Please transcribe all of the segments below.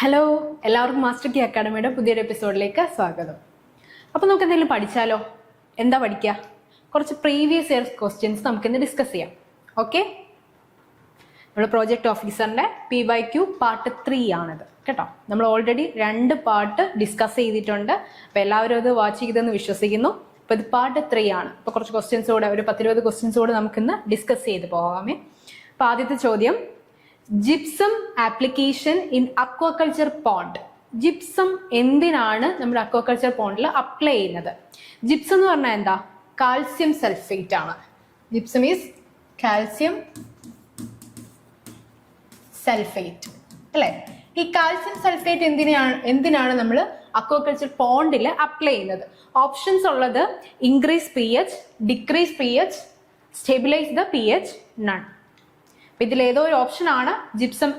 Hello, എല്ലാവർക്കും master key അക്കാഡമിയുടെ പുതിയൊരു എപ്പിസോഡിലേക്ക് സ്വാഗതം. അപ്പോൾ നമുക്ക് എന്തെങ്കിലും പഠിച്ചാലോ? എന്താ പഠിക്കുക? കുറച്ച് പ്രീവിയസ് ഇയർ ക്വസ്റ്റ്യൻസ് നമുക്കിന്ന് ഡിസ്കസ് ചെയ്യാം. ഓക്കെ, നമ്മുടെ പ്രോജക്റ്റ് ഓഫീസറിൻ്റെ PYQ പാർട്ട് 3 ആണിത് കേട്ടോ. നമ്മൾ ഓൾറെഡി 2 പാർട്ട് ഡിസ്കസ് ചെയ്തിട്ടുണ്ട്. അപ്പോൾ എല്ലാവരും അത് വാച്ച് ചെയ്തെന്ന് വിശ്വസിക്കുന്നു. അപ്പോൾ ഇത് പാർട്ട് 3 ആണ്. അപ്പോൾ കുറച്ച് ക്വസ്റ്റ്യൻസ് കൂടെ, ഒരു 10-20 ക്വസ്റ്റ്യൻസ് കൂടെ നമുക്കിന്ന് ഡിസ്കസ് ചെയ്ത് പോകാമേ. അപ്പോൾ ആദ്യത്തെ ചോദ്യം, gypsum application in aquaculture pond. Gypsum എന്തിനാണ് നമ്മുടെ അക്വാകൾച്ചർ പോണ്ടിൽ അപ്ലൈ ചെയ്യുന്നത്? ജിപ്സം എന്ന് പറഞ്ഞാൽ എന്താ? കാൽസ്യം സൾഫേറ്റ് ആണ്. ജിപ്സം ഈസ് കാൽസ്യം സൾഫേറ്റ് അല്ലേ? ഈ കാൽസ്യം സൾഫേറ്റ് എന്തിനാണ് നമ്മൾ അക്വാകൾച്ചർ പോണ്ടിൽ അപ്ലൈ ചെയ്യുന്നത്? ഓപ്ഷൻസ് ഉള്ളത് increase pH, decrease pH, stabilise the pH, none. അപ്പം ഇതിലേതോ ഒരു ഓപ്ഷൻ ആണ് ജിപ്സം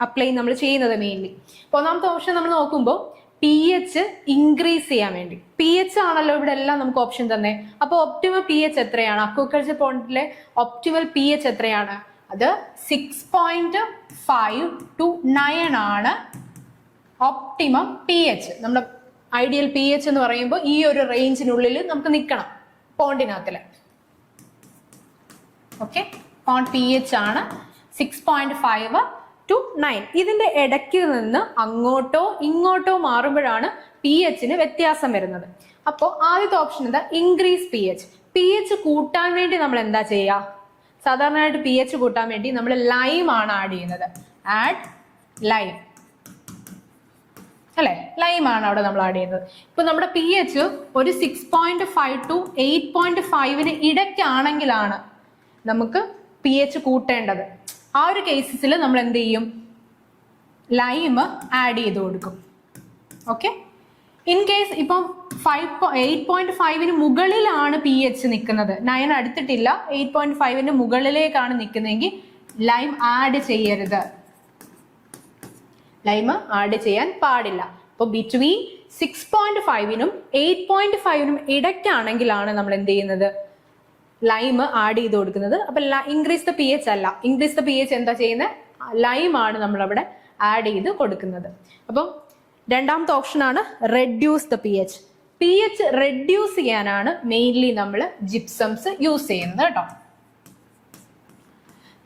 അപ്ലൈ നമ്മൾ ചെയ്യുന്നത് മെയിൻലി. അപ്പോൾ ഒന്നാമത്തെ ഓപ്ഷൻ നമ്മൾ നോക്കുമ്പോൾ pH ഇൻക്രീസ് ചെയ്യാൻ വേണ്ടി. pH ആണല്ലോ ഇവിടെ എല്ലാം നമുക്ക് ഓപ്ഷൻ തന്നെ. അപ്പോൾ ഒപ്റ്റിമൽ pH എത്രയാണ്? അക്വാകൾച്ചർ പോണ്ടിലെ ഒപ്റ്റിമൽ pH എത്രയാണ്? അത് 6.5 to 9 ആണ് ഒപ്റ്റിമം pH. നമ്മുടെ ഐഡിയൽ pH എന്ന് പറയുമ്പോൾ ഈ ഒരു റേഞ്ചിനുള്ളിൽ നമുക്ക് നിൽക്കണം പോണ്ടിനകത്തില്. ഓക്കെ, പോണ്ട് pH ആണ് 6.5 to 9. ഇതിന്റെ ഇടയ്ക്ക് നിന്ന് അങ്ങോട്ടോ ഇങ്ങോട്ടോ മാറുമ്പോഴാണ് pHന് വ്യത്യാസം വരുന്നത്. അപ്പോൾ ആദ്യത്തെ ഓപ്ഷൻ എന്താ? ഇൻക്രീസ് pH കൂട്ടാൻ വേണ്ടി നമ്മൾ എന്താ ചെയ്യുക? സാധാരണയായിട്ട് pH കൂട്ടാൻ വേണ്ടി നമ്മൾ ലൈം ആണ് ആഡ് ചെയ്യുന്നത്. ആഡ് ലൈം അല്ലെ? ലൈം ആണ് അവിടെ നമ്മൾ ആഡ് ചെയ്യുന്നത്. ഇപ്പൊ നമ്മുടെ pH ഒരു 6.5 to 8.5 ഇടയ്ക്കാണെങ്കിലാണ് നമുക്ക് pH കൂട്ടേണ്ടത്. ആ ഒരു കേസസിൽ നമ്മൾ എന്ത് ചെയ്യും? ലൈം ആഡ് ചെയ്ത് കൊടുക്കും. ഓക്കെ, ഇൻ കേസ് ഇപ്പം 8.5 മുകളിലാണ് pH നിൽക്കുന്നത്, 9 അടുത്തിട്ടില്ല, 8.5 മുകളിലേക്കാണ് നിൽക്കുന്നതെങ്കിൽ ലൈം ആഡ് ചെയ്യരുത്. ലൈം ആഡ് ചെയ്യാൻ പാടില്ല. അപ്പോൾ ബിറ്റ്വീൻ 6.5 8.5 ഇടയ്ക്കാണെങ്കിലാണ് നമ്മൾ എന്ത് ചെയ്യുന്നത്? ലൈം ആഡ് ചെയ്ത് കൊടുക്കുന്നത്. അപ്പൊ ഇൻക്രീസ് ദ pH അല്ല, ഇൻക്രീസ് ദ pH എന്താ ചെയ്യുന്നത്? ലൈം ആണ് നമ്മളവിടെ ആഡ് ചെയ്ത് കൊടുക്കുന്നത്. അപ്പം രണ്ടാമത്തെ ഓപ്ഷൻ ആണ് reduce the pH. pH reduce ചെയ്യാനാണ് മെയിൻലി നമ്മൾ ജിപ്സംസ് യൂസ് ചെയ്യുന്നത് കേട്ടോ.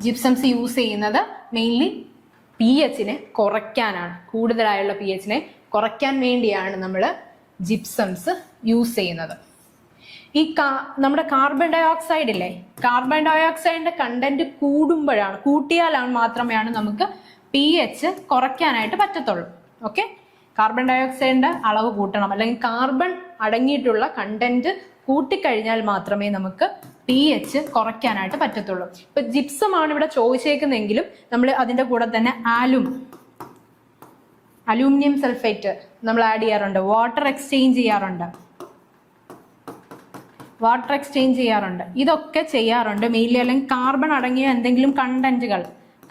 ജിപ്സംസ് യൂസ് ചെയ്യുന്നത് മെയിൻലി pHനെ കുറയ്ക്കാനാണ്. കൂടുതലായുള്ള pHനെ കുറയ്ക്കാൻ വേണ്ടിയാണ് നമ്മൾ ജിപ്സംസ് യൂസ് ചെയ്യുന്നത്. ഈ നമ്മുടെ കാർബൺ ഡൈ ഓക്സൈഡ് ഇല്ലേ, കാർബൺ ഡൈ ഓക്സൈഡിന്റെ കണ്ടന്റ് കൂട്ടിയാലാണ് മാത്രമേ നമുക്ക് pH കുറയ്ക്കാനായിട്ട് പറ്റത്തുള്ളൂ. ഓക്കെ, കാർബൺ ഡൈ ഓക്സൈഡിന്റെ അളവ് കൂട്ടണം, അല്ലെങ്കിൽ കാർബൺ അടങ്ങിയിട്ടുള്ള കണ്ടന്റ് കൂട്ടിക്കഴിഞ്ഞാൽ മാത്രമേ നമുക്ക് pH കുറയ്ക്കാനായിട്ട് പറ്റത്തുള്ളൂ. ഇപ്പൊ ജിപ്സം ആണ് ഇവിടെ ചോദിച്ചേക്കുന്നെങ്കിലും നമ്മൾ അതിന്റെ കൂടെ തന്നെ അലൂമിനിയം സൾഫേറ്റ് നമ്മൾ ആഡ് ചെയ്യാറുണ്ട്. വാട്ടർ എക്സ്ചേഞ്ച് ചെയ്യാറുണ്ട്. ഇതൊക്കെ ചെയ്യാറുണ്ട് മെയിൻലി. അല്ലെങ്കിൽ കാർബൺ അടങ്ങിയ എന്തെങ്കിലും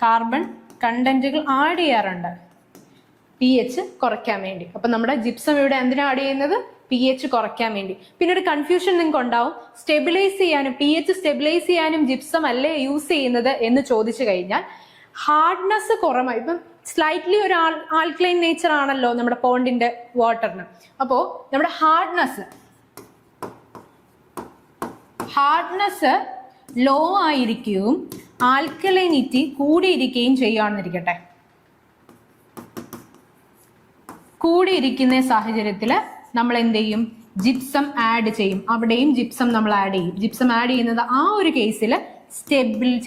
കാർബൺ കണ്ടന്റുകൾ ആഡ് ചെയ്യാറുണ്ട് pH കുറയ്ക്കാൻ വേണ്ടി. അപ്പൊ നമ്മുടെ ജിപ്സം ഇവിടെ എന്തിനാ ആഡ് ചെയ്യുന്നത്? pH കുറയ്ക്കാൻ വേണ്ടി. പിന്നെ ഒരു കൺഫ്യൂഷൻ നിങ്ങൾക്ക് ഉണ്ടാവും, സ്റ്റെബിലൈസ് ചെയ്യാനും pH സ്റ്റെബിലൈസ് ചെയ്യാനും ജിപ്സം അല്ലേ യൂസ് ചെയ്യുന്നത് എന്ന് ചോദിച്ചു കഴിഞ്ഞാൽ, ഹാർഡ്നെസ് കുറവായി. ഇപ്പം സ്ലൈറ്റ്ലി ഒരു ആൽക്ലൈൻ നേച്ചർ ആണല്ലോ നമ്മുടെ പോണ്ടിന്റെ വാട്ടറിന്. അപ്പോൾ നമ്മുടെ ഹാർഡ്നെസ് ലോ ആയിരിക്കുകയും ആൽക്കലൈനിറ്റി കൂടിയിരിക്കുകയും ചെയ്യുകയാണെന്നിരിക്കട്ടെ. കൂടിയിരിക്കുന്ന സാഹചര്യത്തിൽ നമ്മൾ എന്ത് ചെയ്യും? ജിപ്സം ആഡ് ചെയ്യും. അവിടെയും ജിപ്സം നമ്മൾ ആഡ് ചെയ്യും. ജിപ്സം ആഡ് ചെയ്യുന്നത് ആ ഒരു കേസിൽ സ്റ്റെബിലൈസ്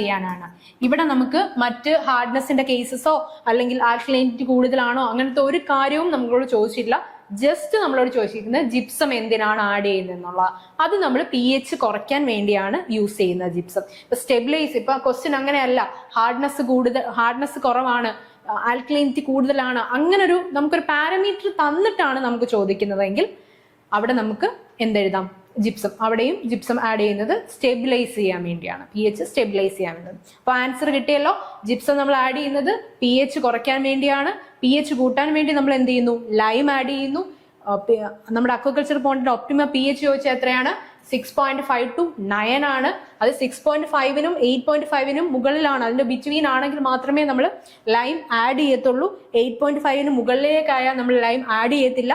ചെയ്യാനാണ്. ഇവിടെ നമുക്ക് മറ്റ് ഹാർഡ്നെസിന്റെ കേസസോ അല്ലെങ്കിൽ ആൽക്കലൈനിറ്റി കൂടുതലാണോ അങ്ങനത്തെ ഒരു കാര്യവും നമ്മളോട് ചോദിച്ചിട്ടില്ല. ജസ്റ്റ് നമ്മളോട് ചോദിച്ചിരിക്കുന്നത് ജിപ്സം എന്തിനാണ് ആഡ് ചെയ്യുന്നത് എന്നുള്ള. അത് നമ്മൾ pH കുറയ്ക്കാൻ വേണ്ടിയാണ് യൂസ് ചെയ്യുന്നത് ജിപ്സം. ഇപ്പൊ സ്റ്റെബിലൈസ്, ഇപ്പൊ ക്വസ്റ്റ്യൻ അങ്ങനെയല്ല, ഹാർഡ്നെസ് കുറവാണ്, ആൽക്കലൈനിറ്റി കൂടുതലാണ്, അങ്ങനൊരു നമുക്കൊരു പാരാമീറ്റർ തന്നിട്ടാണ് നമുക്ക് ചോദിക്കുന്നതെങ്കിൽ അവിടെ നമുക്ക് എന്തെഴുതാം? ജിപ്സം. അവിടെയും ജിപ്സം ആഡ് ചെയ്യുന്നത് സ്റ്റെബിലൈസ് ചെയ്യാൻ വേണ്ടിയാണ്, pH സ്റ്റെബിലൈസ് ചെയ്യാൻ വേണ്ടത്. അപ്പോൾ ആൻസർ കിട്ടിയല്ലോ. ജിപ്സം നമ്മൾ ആഡ് ചെയ്യുന്നത് pH കുറയ്ക്കാൻ വേണ്ടിയാണ്. pH കൂട്ടാൻ വേണ്ടി നമ്മൾ എന്ത് ചെയ്യുന്നു? ലൈം ആഡ് ചെയ്യുന്നു. നമ്മുടെ അക്വാകൾച്ചർ പോണ്ടിന്റെ ഒപ്റ്റിമം pH ചോദിച്ചാൽ എത്രയാണ്? 6.5 to 9 ആണ്. അത് 6.5നും 8.5നും മുകളിലാണ്, അതിന്റെ ബിറ്റ്വീൻ ആണെങ്കിൽ മാത്രമേ നമ്മൾ ലൈം ആഡ് ചെയ്യത്തുള്ളൂ. 8.5ന് മുകളിലേക്കായാൽ നമ്മൾ ലൈം ആഡ് ചെയ്യത്തില്ല.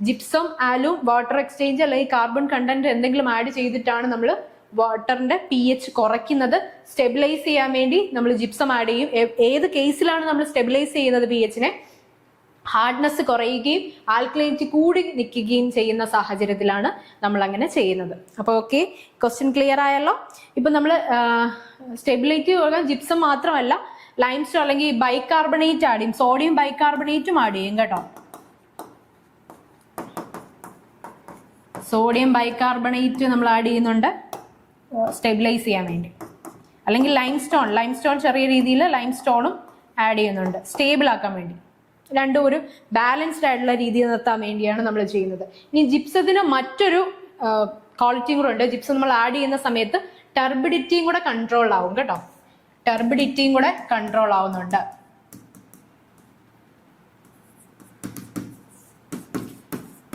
ജിപ്സം, ആലും, വാട്ടർ എക്സ്ചേഞ്ച് അല്ലെങ്കിൽ കാർബൺ കണ്ടന്റ് എന്തെങ്കിലും ആഡ് ചെയ്തിട്ടാണ് നമ്മൾ വാട്ടറിന്റെ pH കുറയ്ക്കുന്നത്. സ്റ്റെബിലൈസ് ചെയ്യാൻ വേണ്ടി നമ്മൾ ജിപ്സം ആഡ് ചെയ്യും. ഏത് കേസിലാണ് നമ്മൾ സ്റ്റെബിലൈസ് ചെയ്യുന്നത് pHനെ? ഹാർഡ്നെസ് കുറയുകയും ആൽക്കലൈനിറ്റി കൂടി നിൽക്കുകയും ചെയ്യുന്ന സാഹചര്യത്തിലാണ് നമ്മൾ അങ്ങനെ ചെയ്യുന്നത്. അപ്പോൾ ഓക്കെ, ക്വസ്റ്റ്യൻ ക്ലിയർ ആയല്ലോ. ഇപ്പൊ നമ്മൾ സ്റ്റെബിലിറ്റി കുറയാൻ ജിപ്സം മാത്രമല്ല ലൈംസ്റ്റോൺ അല്ലെങ്കിൽ ബൈകാർബണേറ്റ് ആഡ് ചെയ്യും, സോഡിയം ബൈകാർബണേറ്റും ആഡ് ചെയ്യും കേട്ടോ. സോഡിയം ബൈകാർബണേറ്റ് നമ്മൾ ആഡ് ചെയ്യുന്നുണ്ട് സ്റ്റെബിലൈസ് ചെയ്യാൻ വേണ്ടി. അല്ലെങ്കിൽ ലൈംസ്റ്റോൺ ചെറിയ രീതിയിൽ ലൈംസ്റ്റോണും ആഡ് ചെയ്യുന്നുണ്ട് സ്റ്റേബിൾ ആക്കാൻ വേണ്ടി. രണ്ടും ഒരു ബാലൻസ്ഡ് ആയിട്ടുള്ള രീതിയിൽ നിർത്താൻ വേണ്ടിയാണ് നമ്മൾ ചെയ്യുന്നത്. ഇനി ജിപ്സത്തിന് മറ്റൊരു ക്വാളിറ്റിയും കൂടെ ഉണ്ട്. ജിപ്സം നമ്മൾ ആഡ് ചെയ്യുന്ന സമയത്ത് ടർബിഡിറ്റിയും കൂടെ കൺട്രോൾ ആവും കേട്ടോ. ടർബിഡിറ്റിയും കൂടെ കൺട്രോൾ ആവുന്നുണ്ട്.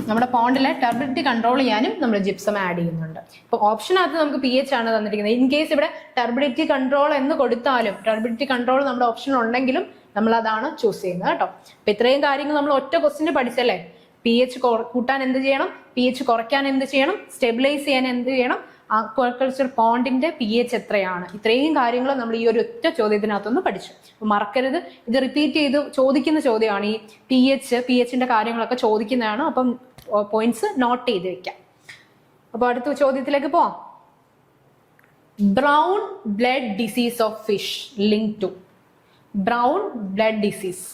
നമ്മുടെ പോണ്ടിലെ ടർബിഡിറ്റി കൺട്രോൾ ചെയ്യാനും നമ്മൾ ജിപ്സം ആഡ് ചെയ്യുന്നുണ്ട്. ഇപ്പോൾ ഓപ്ഷനകത്ത് നമുക്ക് pH ആണ് തന്നിരിക്കുന്നത്. ഇൻ കേസ് ഇവിടെ ടർബിഡിറ്റി കൺട്രോൾ എന്ന് കൊടുത്താലും ടർബിഡിറ്റി കൺട്രോൾ നമ്മുടെ ഓപ്ഷൻ ഉണ്ടെങ്കിലും നമ്മൾ അതാണ് ചൂസ് ചെയ്യുന്നത് കേട്ടോ. അപ്പൊ ഇത്രയും കാര്യങ്ങൾ നമ്മൾ ഒറ്റ ക്വസ്റ്റിന് പഠിച്ചല്ലേ. pH കൂട്ടാൻ എന്ത് ചെയ്യണം, pH കുറയ്ക്കാൻ എന്ത് ചെയ്യണം, സ്റ്റെബിലൈസ് ചെയ്യാൻ എന്ത് ചെയ്യണം, അക്വാകൾച്ചർ പോണ്ടിന്റെ pH എത്രയാണ്, ഇത്രയും കാര്യങ്ങൾ നമ്മൾ ഈ ഒരു ഒറ്റ ചോദ്യത്തിനകത്തൊന്ന് പഠിച്ചു. അപ്പൊ മറക്കരുത്, ഇത് റിപ്പീറ്റ് ചെയ്ത് ചോദിക്കുന്ന ചോദ്യമാണ്. ഈ pHന്റെ കാര്യങ്ങളൊക്കെ ചോദിക്കുന്നതാണ്. അപ്പം പോയിന്റ്സ് നോട്ട് ചെയ്ത് വെക്കാം. അപ്പൊ അടുത്ത ചോദ്യത്തിലേക്ക് പോവാം. Brown blood disease of fish link to. Brown blood disease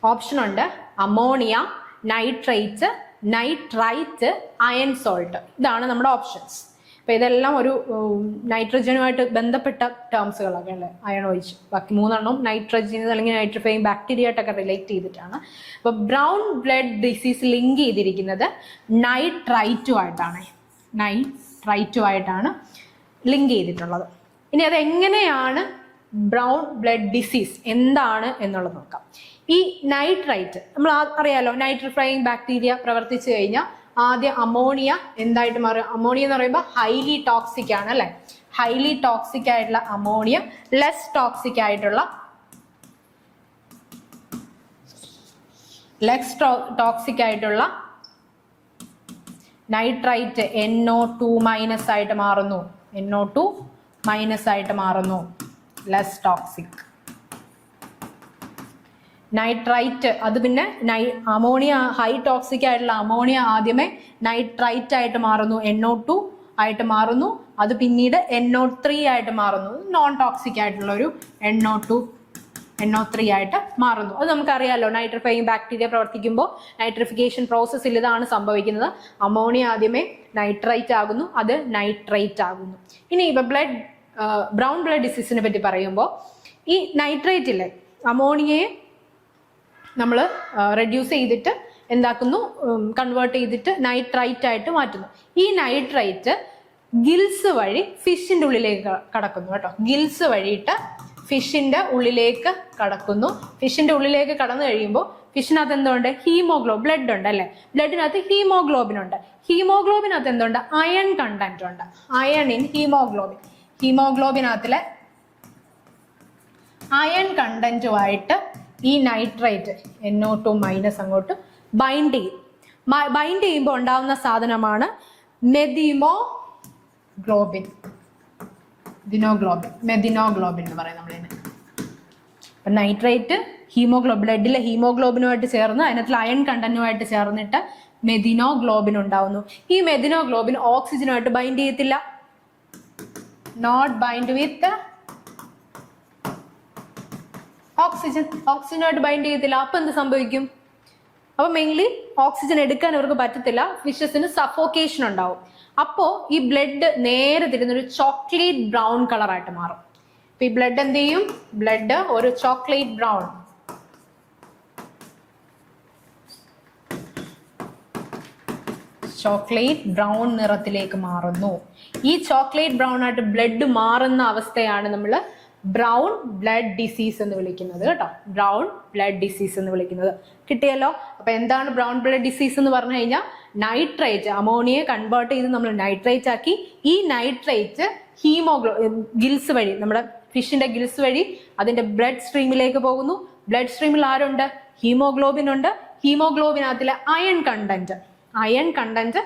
option ഉണ്ട്: ammonia, nitrate, nitrite, iron salt. ഇതാണ് നമ്മുടെ ഓപ്ഷൻസ്. അപ്പൊ ഇതെല്ലാം ഒരു നൈട്രജനുമായിട്ട് ബന്ധപ്പെട്ട ടേംസുകളൊക്കെ അല്ലേ, അയൺ ഒഴിച്ച്. ബാക്കി മൂന്നെണ്ണം നൈട്രജൻ അല്ലെങ്കിൽ നൈട്രിഫൈങ് ബാക്ടീരിയ ആയിട്ടൊക്കെ റിലേറ്റ് ചെയ്തിട്ടാണ്. അപ്പൊ ബ്രൗൺ ബ്ലഡ് ഡിസീസ് ലിങ്ക് ചെയ്തിരിക്കുന്നത് നൈട്രൈറ്റുമായിട്ടാണ്. നൈട്രൈറ്റുമായിട്ടാണ് ലിങ്ക് ചെയ്തിട്ടുള്ളത്. ഇനി അതെങ്ങനെയാണ് ബ്രൗൺ ബ്ലഡ് ഡിസീസ് എന്താണ് എന്നുള്ളത് നോക്കാം. ഈ നൈട്രൈറ്റ് നമ്മൾ അറിയാലോ, നൈട്രിഫൈങ് ബാക്ടീരിയ പ്രവർത്തിച്ചു കഴിഞ്ഞാൽ ആദ്യം അമോണിയ എന്തായിട്ട് മാറും? അമോണിയ എന്ന് പറയുമ്പോൾ ഹൈലി ടോക്സിക് ആണ് അല്ലെ. ഹൈലി ടോക്സിക് ആയിട്ടുള്ള അമോണിയ ലെസ് ടോക്സിക് ആയിട്ടുള്ള നൈട്രൈറ്റ് NO2- ആയിട്ട് മാറുന്നു. NO2- ആയിട്ട് മാറുന്നു, ലെസ് ടോക്സിക്. നൈട്രൈറ്റ് അത് പിന്നെ അമോണിയ ഹൈ ടോക്സിക് ആയിട്ടുള്ള അമോണിയ ആദ്യമേ നൈട്രൈറ്റ് ആയിട്ട് മാറുന്നു, NO2 ആയിട്ട് മാറുന്നു. അത് പിന്നീട് NO3 ആയിട്ട് മാറുന്നു, നോൺ ടോക്സിക് ആയിട്ടുള്ള ഒരു NO3 ആയിട്ട് മാറുന്നു. അത് നമുക്കറിയാലോ, നൈട്രിഫൈങ് ബാക്ടീരിയ പ്രവർത്തിക്കുമ്പോൾ നൈട്രിഫിക്കേഷൻ പ്രോസസ്സിൽ ഇതാണ് സംഭവിക്കുന്നത്. അമോണിയ ആദ്യമേ നൈട്രൈറ്റ് ആകുന്നു, അത് നൈട്രേറ്റ് ആകുന്നു. ഇനി ഇപ്പൊ ബ്രൗൺ ബ്ലഡ് ഡിസീസിനെ പറ്റി പറയുമ്പോൾ ഈ നൈട്രേറ്റില്ലേ, അമോണിയയെ നമ്മൾ റെഡ്യൂസ് ചെയ്തിട്ട് എന്താക്കുന്നു, കൺവേർട്ട് ചെയ്തിട്ട് നൈട്രൈറ്റ് ആയിട്ട് മാറ്റുന്നു. ഈ നൈട്രൈറ്റ് ഗിൽസ് വഴി ഫിഷിന്റെ ഉള്ളിലേക്ക് കടക്കുന്നു കേട്ടോ. ഗിൽസ് വഴിയിട്ട് ഫിഷിന്റെ ഉള്ളിലേക്ക് കടക്കുന്നു. ഫിഷിന്റെ ഉള്ളിലേക്ക് കടന്നു കഴിയുമ്പോൾ ഫിഷിനകത്ത് എന്തുണ്ട്? ബ്ലഡ് ഉണ്ട് അല്ലെ. ബ്ലഡിനകത്ത് ഹീമോഗ്ലോബിൻ ഉണ്ട്. ഹീമോഗ്ലോബിനകത്ത് എന്തുണ്ട്? അയൺ കണ്ടന്റ് ഉണ്ട്. Iron in haemoglobin. ഹീമോഗ്ലോബിനകത്തിലെ അയൺ കണ്ടന്റുമായിട്ട് ഈ നൈട്രൈറ്റ് NO2- അങ്ങോട്ട് ബൈൻഡ് ചെയ്യും. ബൈൻഡ് ചെയ്യുമ്പോൾ ഉണ്ടാവുന്ന സാധനമാണ് മെഥിനോഗ്ലോബിൻ എന്ന് പറയും നമ്മളിതിന്. അപ്പം നൈട്രേറ്റ് ബ്ലഡിലെ ഹീമോഗ്ലോബിനുമായിട്ട് ചേർന്ന് അതിനകത്ത് അയൺ കണ്ടന്റുമായിട്ട് ചേർന്നിട്ട് മെഥിനോഗ്ലോബിൻ ഉണ്ടാവുന്നു. ഈ മെഥിനോഗ്ലോബിൻ ഓക്സിജനുമായിട്ട് ബൈൻഡ് ചെയ്യത്തില്ല. നോട്ട് ബൈൻഡ് വിത്ത് ഓക്സിജനുമായിട്ട് ബൈൻഡ് ചെയ്യത്തില്ല. അപ്പൊ എന്ത് സംഭവിക്കും? അപ്പൊ മെയിൻലി ഓക്സിജൻ എടുക്കാൻ അവർക്ക് പറ്റത്തില്ല. ഫിഷസിന് സഫോക്കേഷൻ ഉണ്ടാവും. അപ്പോ ഈ ബ്ലഡ് നേരെ തിരിഞ്ഞൊരു ചോക്ലേറ്റ് ബ്രൗൺ കളറായിട്ട് മാറും. അപ്പൊ ഈ ബ്ലഡ് എന്ത് ചെയ്യും? ബ്ലഡ് ഒരു ചോക്ലേറ്റ് ബ്രൗൺ നിറത്തിലേക്ക് മാറുന്നു. ഈ ചോക്ലേറ്റ് ബ്രൗൺ ആയിട്ട് ബ്ലഡ് മാറുന്ന അവസ്ഥയാണ് നമ്മൾ ബ്രൗൺ ബ്ലഡ് ഡിസീസ് എന്ന് വിളിക്കുന്നത് കേട്ടോ. ബ്രൗൺ ബ്ലഡ് ഡിസീസ് എന്ന് വിളിക്കുന്നത് കിട്ടിയല്ലോ. അപ്പൊ എന്താണ് ബ്രൗൺ ബ്ലഡ് ഡിസീസ് എന്ന് പറഞ്ഞു കഴിഞ്ഞാൽ നൈട്രേറ്റ്, അമോണിയെ കൺവേർട്ട് ചെയ്ത് നമ്മൾ നൈട്രേറ്റ് ആക്കി. ഈ നൈട്രേറ്റ് ഗിൽസ് വഴി, നമ്മുടെ ഫിഷിന്റെ ഗിൽസ് വഴി അതിന്റെ ബ്ലഡ് സ്ട്രീമിലേക്ക് പോകുന്നു. ബ്ലഡ് സ്ട്രീമിൽ ആരുണ്ട്? ഹീമോഗ്ലോബിൻ ഉണ്ട്. ഹീമോഗ്ലോബിനകത്തിലെ അയൺ കണ്ടന്റ്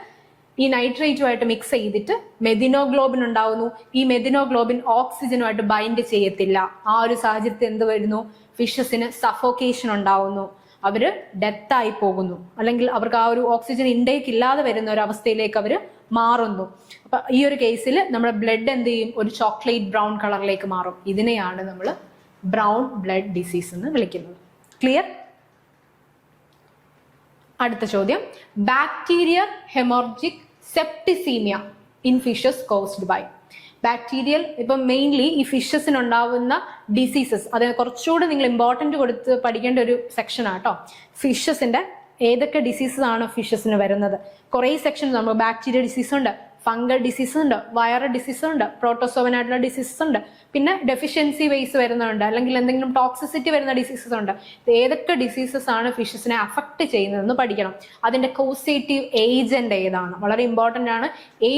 ഈ നൈട്രേറ്റുമായിട്ട് മിക്സ് ചെയ്തിട്ട് മെഥിനോഗ്ലോബിൻ ഉണ്ടാവുന്നു. ഈ മെഥിനോഗ്ലോബിൻ ഓക്സിജനുമായിട്ട് ബൈൻഡ് ചെയ്യത്തില്ല. ആ ഒരു സാഹചര്യത്തിൽ എന്ത് വരുന്നു? ഫിഷസിന് സഫോക്കേഷൻ ഉണ്ടാവുന്നു, അവര് ഡെത്തായി പോകുന്നു, അല്ലെങ്കിൽ അവർക്ക് ആ ഒരു ഓക്സിജൻ ഇൻടേക്ക് ഇല്ലാതെ വരുന്ന ഒരു അവസ്ഥയിലേക്ക് അവർ മാറുന്നു. അപ്പൊ ഈ ഒരു കേസിൽ നമ്മുടെ ബ്ലഡ് എന്ത് ചെയ്യും? ഒരു ചോക്ലേറ്റ് ബ്രൗൺ കളറിലേക്ക് മാറും. ഇതിനെയാണ് നമ്മൾ ബ്രൗൺ ബ്ലഡ് ഡിസീസ് എന്ന് വിളിക്കുന്നത്. ക്ലിയർ? അടുത്ത ചോദ്യം, bacterial haemorrhagic septicaemia in fishes caused by. Bacterial ഇപ്പം മെയിൻലി ഈ ഫിഷസിനുണ്ടാവുന്ന ഡിസീസസ്, അത് കുറച്ചുകൂടി നിങ്ങൾ ഇമ്പോർട്ടൻറ്റ് കൊടുത്ത് പഠിക്കേണ്ട ഒരു സെക്ഷനാണ് കേട്ടോ. ഫിഷസിന്റെ ഏതൊക്കെ ഡിസീസസ് ആണ് ഫിഷസിന് വരുന്നത്? കുറേ സെക്ഷൻ നമുക്ക് ബാക്ടീരിയ ഡിസീസ് ഉണ്ട്, ഫംഗൽ ഡിസീസ് ഉണ്ട്, വൈറൽ ഡിസീസ് ഉണ്ട്, പ്രോട്ടോസോവനായിട്ടുള്ള ഡിസീസസ് ഉണ്ട്, പിന്നെ ഡെഫിഷ്യൻസി വേസ് വരുന്നുണ്ട്, അല്ലെങ്കിൽ എന്തെങ്കിലും ടോക്സിസിറ്റി വരുന്ന ഡിസീസസ് ഉണ്ട്. ഏതൊക്കെ ഡിസീസസ് ആണ് ഫിഷസിനെ അഫക്റ്റ് ചെയ്യുന്നതെന്ന് പഠിക്കണം. അതിന്റെ കോസേറ്റീവ് ഏജന്റ് ഏതാണ്? വളരെ ഇമ്പോർട്ടൻ്റ് ആണ്.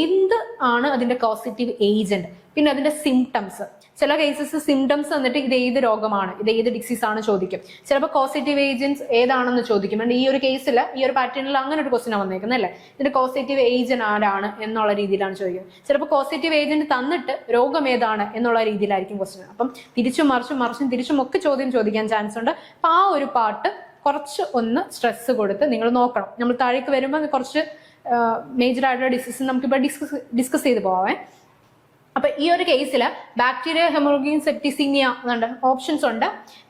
എന്ത് ആണ് അതിന്റെ കോസേറ്റീവ് ഏജന്റ്? പിന്നെ അതിന്റെ സിംറ്റംസ്. ചില കേസസ് സിംറ്റംസ് വന്നിട്ട് ഇത് ഏത് രോഗമാണ്, ഇത് ഏത് ഡിസീസ് ആണ് ചോദിക്കും. ചിലപ്പോൾ കോസേറ്റീവ് ഏജൻസ് ഏതാണെന്ന് ചോദിക്കും. ഈ ഒരു കേസിൽ, ഈ ഒരു പാറ്റേണിൽ അങ്ങനെ ഒരു ക്വസ്റ്റ്യൻ വന്നേക്കുന്നത് അല്ലേ, ഇതിന്റെ കോസേറ്റീവ് ഏജന്റ് ആരാണ് എന്നുള്ള രീതിയിലാണ് ചോദിക്കുന്നത്. ചിലപ്പോൾ കോസേറ്റീവ് ഏജന്റ് തന്നിട്ട് രോഗം ഏതാണ് എന്നുള്ള രീതിയിലായിരിക്കും ക്വസ്റ്റ്യൻ. അപ്പം തിരിച്ചും തിരിച്ചും ഒക്കെ ചോദ്യം ചോദിക്കാൻ ചാൻസ് ഉണ്ട്. അപ്പൊ ആ ഒരു പാർട്ട് കുറച്ച് ഒന്ന് സ്ട്രെസ് കൊടുത്ത് നിങ്ങൾ നോക്കണം. നമ്മൾ താഴേക്ക് വരുമ്പോൾ കുറച്ച് മേജർ ആയിട്ടുള്ള ഡിസീസ് നമുക്കിപ്പോൾ ഡിസ്കസ് ചെയ്ത് പോവാം. അപ്പൊ ഈ ഒരു കേസിൽ ബാക്ടീരിയ ഹെമോർജിക് സെപ്റ്റിസീമിയ എന്നുണ്ട്, ഓപ്ഷൻസ് ഉണ്ട്.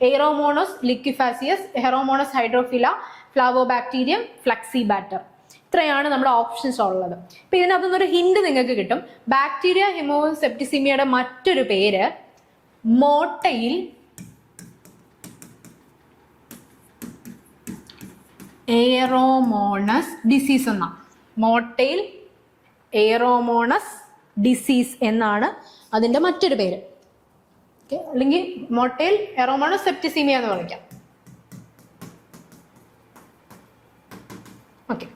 എയറോമോണസ് ലിക്വിഫാസിയസ്, ഹെറോമോണസ് ഹൈഡ്രോഫില, ഫ്ലാവോബാക്ടീരിയം, ഫ്ലക്സിബാറ്റർ. ഇത്രയാണ് നമ്മുടെ ഓപ്ഷൻസ് ഉള്ളത്. ഇപ്പൊ ഇതിനകത്തുനിന്നൊരു ഹിന്റ് നിങ്ങൾക്ക് കിട്ടും. ബാക്ടീരിയ ഹെമോർജിക് സെപ്റ്റിസീമിയയുടെ മറ്റൊരു പേര് മോട്ടയിൽ എയറോമോണസ് ഡിസീസ് എന്നാണ്. മോട്ടയിൽ എയറോമോണസ് ഡിസീസ് എന്നാണ് അതിന്റെ മറ്റൊരു പേര്. അല്ലെങ്കിൽ മോട്ടയിൽ എറോമോണസ് സെപ്റ്റിസീമിയ എന്ന് വിളിക്കാം. ഓക്കെ,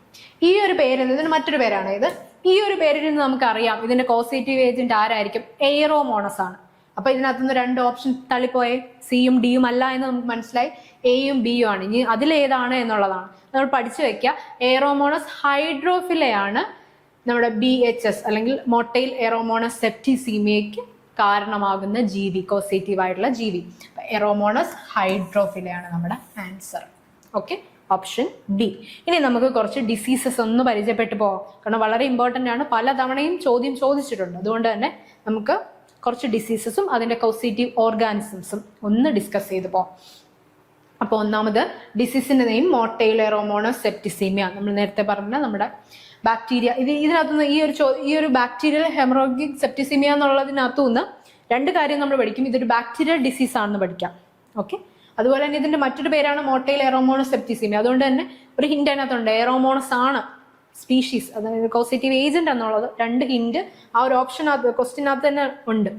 ഈ ഒരു പേര് ഇതിന് മറ്റൊരു പേരാണ് ഇത്. ഈ ഒരു പേരിൽ നിന്ന് നമുക്കറിയാം ഇതിന്റെ കോസേറ്റീവ് ഏജന്റ് ആരായിരിക്കും? എയറോമോണസ് ആണ്. അപ്പൊ ഇതിനകത്തുനിന്ന് രണ്ട് ഓപ്ഷൻ തള്ളിപ്പോയെ, സിയും ഡിയും അല്ല എന്ന് നമുക്ക് മനസ്സിലായി. എയും ബിയും ആണ്. ഇനി അതിലേതാണ് എന്നുള്ളതാണ് നമ്മൾ പഠിച്ചു വെക്കുക. എയറോമോണസ് ഹൈഡ്രോഫിലയാണ് നമ്മുടെ BHS അല്ലെങ്കിൽ മോട്ടയിൽ എറോമോണസ് സെപ്റ്റിസീമിയയ്ക്ക് കാരണമാകുന്ന ജീവി, കോസേറ്റീവ് ആയിട്ടുള്ള ജീവി. എറോമോണസ് ഹൈഡ്രോഫിലയാണ് നമ്മുടെ ആൻസർ. Okay, option D. ഇനി നമുക്ക് കുറച്ച് ഡിസീസസ് ഒന്ന് പരിചയപ്പെട്ടു പോകാം. കാരണം വളരെ ഇമ്പോർട്ടൻ്റ് ആണ്, പലതവണയും ചോദ്യം ചോദിച്ചിട്ടുണ്ട്. അതുകൊണ്ട് തന്നെ നമുക്ക് കുറച്ച് ഡിസീസസും അതിൻ്റെ കോസേറ്റീവ് ഓർഗാനിസംസും ഒന്ന് ഡിസ്കസ് ചെയ്ത് പോകാം. അപ്പോൾ ഒന്നാമത് ഡിസീസിന്റെ നെയിം മോട്ടയിൽ എറോമോണസ് സെപ്റ്റിസീമിയ. നമ്മൾ നേരത്തെ പറഞ്ഞ നമ്മുടെ ബാക്ടീരിയ. ഇതിനകത്തുനിന്ന് ഈ ഒരു ബാക്ടീരിയൽ ഹെമറോജിക് സെപ്റ്റിസീമിയ എന്നുള്ളതിനകത്തുനിന്ന് രണ്ട് കാര്യം നമ്മൾ പഠിക്കും. ഇതൊരു ബാക്ടീരിയൽ ഡിസീസ് ആണെന്ന് പഠിക്കാം. ഓക്കെ, അതുപോലെ തന്നെ ഇതിന്റെ മറ്റൊരു പേരാണ് മോട്ടയിൽ എറോമോണസ് സെപ്റ്റിസീമിയ. അതുകൊണ്ട് തന്നെ ഒരു ഹിന്റ് അതിനകത്തുണ്ട്, എറോമോണസ് ആണ് സ്പീഷീസ്, അതായത് കോസേറ്റീവ് ഏജന്റ് എന്നുള്ളത്. രണ്ട് ഹിന്റ് ആ ഒരു ക്വസ്റ്റ്യനകത്ത് തന്നെ ഉണ്ട്.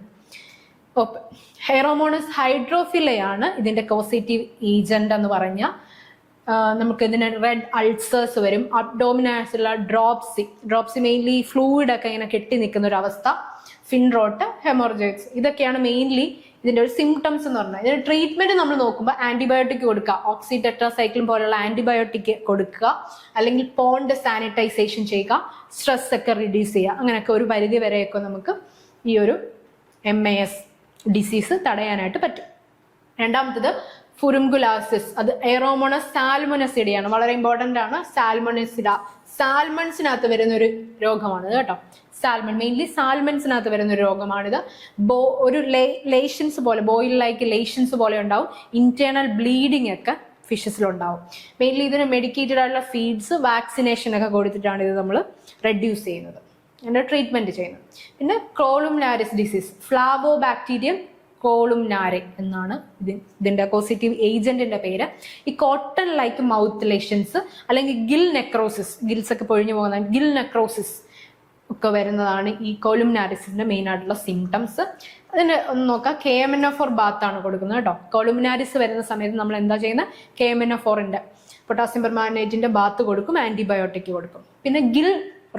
എറോമോണസ് ഹൈഡ്രോഫിലയാണ് ഇതിന്റെ കോസേറ്റീവ് ഏജന്റ് എന്ന് പറഞ്ഞാൽ നമുക്ക് ഇതിന് റെഡ് അൾസേഴ്സ് വരും. അബ്ഡോമിനസുള്ള ഡ്രോപ്സി മെയിൻലി ഫ്ലൂയിഡ് ഒക്കെ ഇങ്ങനെ കെട്ടി നിൽക്കുന്ന ഒരു അവസ്ഥ. ഫിൻറോട്ട്, ഹെമോർജോയിഡ്സ്, ഇതൊക്കെയാണ് മെയിൻലി ഇതിന്റെ ഒരു സിംറ്റംസ് എന്ന് പറഞ്ഞാൽ. ഇതിന്റെ ട്രീറ്റ്മെന്റ് നമ്മൾ നോക്കുമ്പോൾ ആന്റിബയോട്ടിക് കൊടുക്കുക, ഓക്സി ടെട്രാസൈക്ലിൻ പോലുള്ള ആന്റിബയോട്ടിക് കൊടുക്കുക, അല്ലെങ്കിൽ പോണ്ട് സാനിറ്റൈസേഷൻ ചെയ്യുക, സ്ട്രെസ് ഒക്കെ റിഡ്യൂസ് ചെയ്യുക. അങ്ങനെയൊക്കെ ഒരു പരിധി വരെയൊക്കെ നമുക്ക് ഈ ഒരു MAS ഡിസീസ് തടയാനായിട്ട് പറ്റും. രണ്ടാമത്തത് ഫുറുംഗുലാസിസ്, അത് എയറോമോണസ് സാൽമോനസിഡയാണ്. വളരെ ഇമ്പോർട്ടൻ്റ് ആണ്. സാൽമോനസിഡ സാൽമൺസിനകത്ത് വരുന്ന ഒരു രോഗമാണ് കേട്ടോ. സാൽമൺ മെയിൻലി സാൽമൺസിനകത്ത് വരുന്ന ഒരു രോഗമാണിത്. ഒരു ലേഷൻസ് പോലെ, ബോയിൽ ലൈക്ക് ലേഷൻസ് പോലെ ഉണ്ടാവും. ഇന്റേണൽ ബ്ലീഡിങ് ഒക്കെ ഫിഷസിലുണ്ടാവും. മെയിൻലി ഇതിന് മെഡിക്കേറ്റഡ് ആയിട്ടുള്ള ഫീഡ്സ്, വാക്സിനേഷൻ ഒക്കെ കൊടുത്തിട്ടാണ് ഇത് നമ്മൾ റെഡ്യൂസ് ചെയ്യുന്നത്, അതിൻ്റെ ട്രീറ്റ്മെന്റ് ചെയ്യുന്നത്. പിന്നെ കോളുംനാരിസ് ഡിസീസ്, ഫ്ലാവോബാക്ടീരിയം കോളുംനാരെ എന്നാണ് ഇതിന്റെ പോസിറ്റീവ് ഏജന്റിന്റെ പേര്. ഈ കോട്ടൺ ലൈക്ക് മൗത്ത് ലേഷൻസ് അല്ലെങ്കിൽ ഗിൽ നെക്രോസിസ്, ഗിൽസ് ഒക്കെ പൊഴിഞ്ഞു പോകുന്ന ഗിൽ നെക്രോസിസ്, ഒക്കെ വരുന്നതാണ് ഈ കൊളുമിനാരിസിന്റെ മെയിൻ ആയിട്ടുള്ള സിംറ്റംസ്. അതിന് ഒന്ന് നോക്കാം. KMNO4 ബാത്ത് ആണ് കൊടുക്കുന്നത് കേട്ടോ. കൊളുമിനാരിസ് വരുന്ന സമയത്ത് നമ്മൾ എന്താ ചെയ്യുന്നത്? KMNO4ന്റെ പൊട്ടാസ്യം പെർമാനേറ്റിന്റെ ബാത്ത് കൊടുക്കും, ആന്റിബയോട്ടിക് കൊടുക്കും. പിന്നെ ഗിൽ